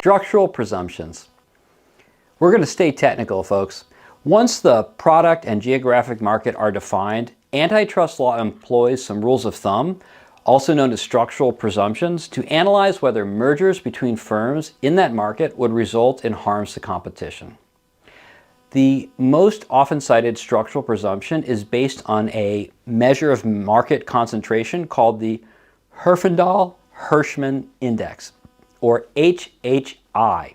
Structural presumptions. We're going to stay technical, folks. Once the product and geographic market are defined, antitrust law employs some rules of thumb, also known as structural presumptions, to analyze whether mergers between firms in that market would result in harms to competition. The most often cited structural presumption is based on a measure of market concentration called the Hirschman Index, or HHI.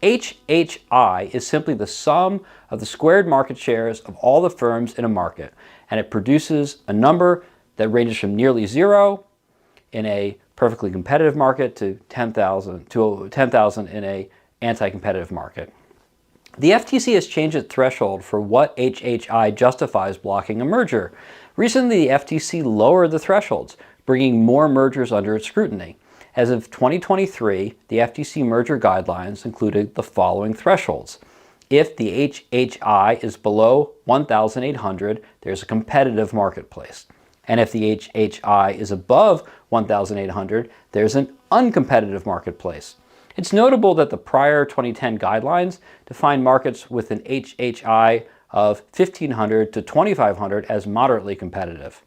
HHI is simply the sum of the squared market shares of all the firms in a market, and it produces a number that ranges from nearly zero in a perfectly competitive market to 10,000 in an anti-competitive market. The FTC has changed its threshold for what HHI justifies blocking a merger. Recently, the FTC lowered the thresholds, bringing more mergers under its scrutiny. As of 2023, the FTC merger guidelines included the following thresholds. If the HHI is below 1,800, there's a competitive marketplace. And if the HHI is above 1,800, there's an uncompetitive marketplace. It's notable that the prior 2010 guidelines define markets with an HHI of 1,500 to 2,500 as moderately competitive.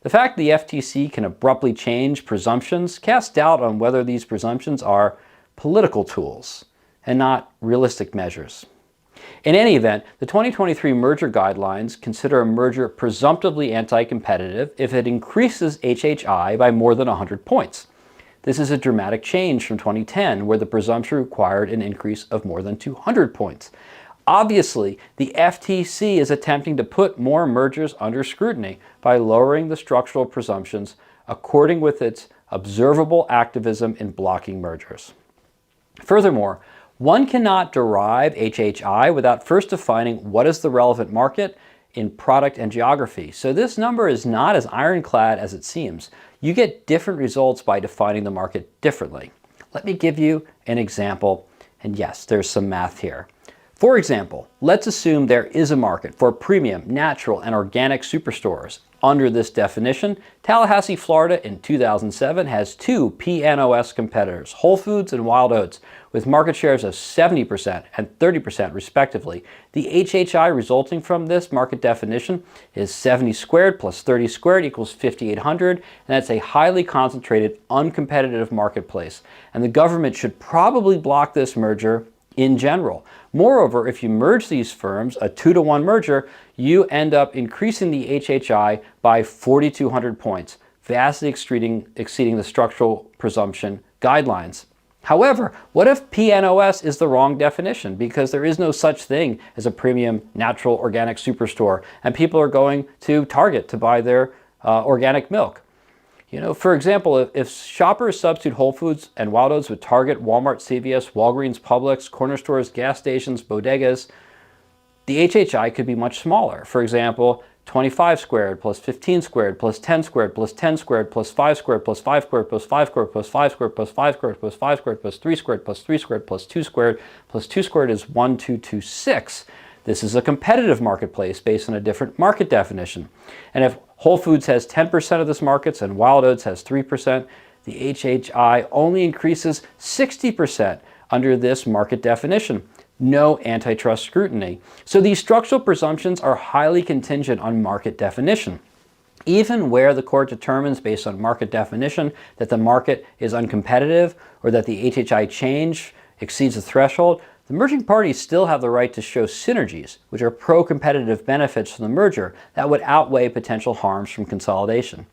The fact the FTC can abruptly change presumptions casts doubt on whether these presumptions are political tools and not realistic measures. In any event, the 2023 merger guidelines consider a merger presumptively anti-competitive if it increases HHI by more than 100 points. This is a dramatic change from 2010, where the presumption required an increase of more than 200 points. Obviously, the FTC is attempting to put more mergers under scrutiny by lowering the structural presumptions according with its observable activism in blocking mergers. Furthermore, one cannot derive HHI without first defining what is the relevant market in product and geography. So this number is not as ironclad as it seems. You get different results by defining the market differently. Let me give you an example, and yes, there's some math here. For example, let's assume there is a market for premium, natural, and organic superstores. Under this definition, Tallahassee, Florida in 2007 has two PNOS competitors, Whole Foods and Wild Oats, with market shares of 70% and 30% respectively. The HHI resulting from this market definition is 70 squared plus 30 squared equals 5,800, and that's a highly concentrated, uncompetitive marketplace. And the government should probably block this merger in general. Moreover, if you merge these firms, a 2-to-1 merger, you end up increasing the HHI by 4,200 points, vastly exceeding the structural presumption guidelines. However, what if PNOS is the wrong definition? Because there is no such thing as a premium natural organic superstore, and people are going to Target to buy their organic milk. For example, if shoppers substitute Whole Foods and Wild Oats with Target, Walmart, CVS, Walgreens, Publix, corner stores, gas stations, bodegas, the HHI could be much smaller. For example, 25 squared plus 15 squared plus 10 squared plus 10 squared plus 5 squared plus 5 squared plus 5 squared plus 5 squared plus 5 squared plus 5 squared plus 3 squared plus 3 squared plus 2 squared plus 2 squared is 1,226. This is a competitive marketplace based on a different market definition. And if Whole Foods has 10% of this market and Wild Oats has 3%, the HHI only increases 60% under this market definition. No antitrust scrutiny. So these structural presumptions are highly contingent on market definition. Even where the court determines based on market definition that the market is uncompetitive or that the HHI change exceeds the threshold, the merging parties still have the right to show synergies, which are pro-competitive benefits from the merger that would outweigh potential harms from consolidation.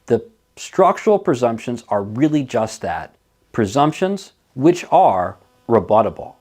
The structural presumptions are really just that, presumptions which are rebuttable.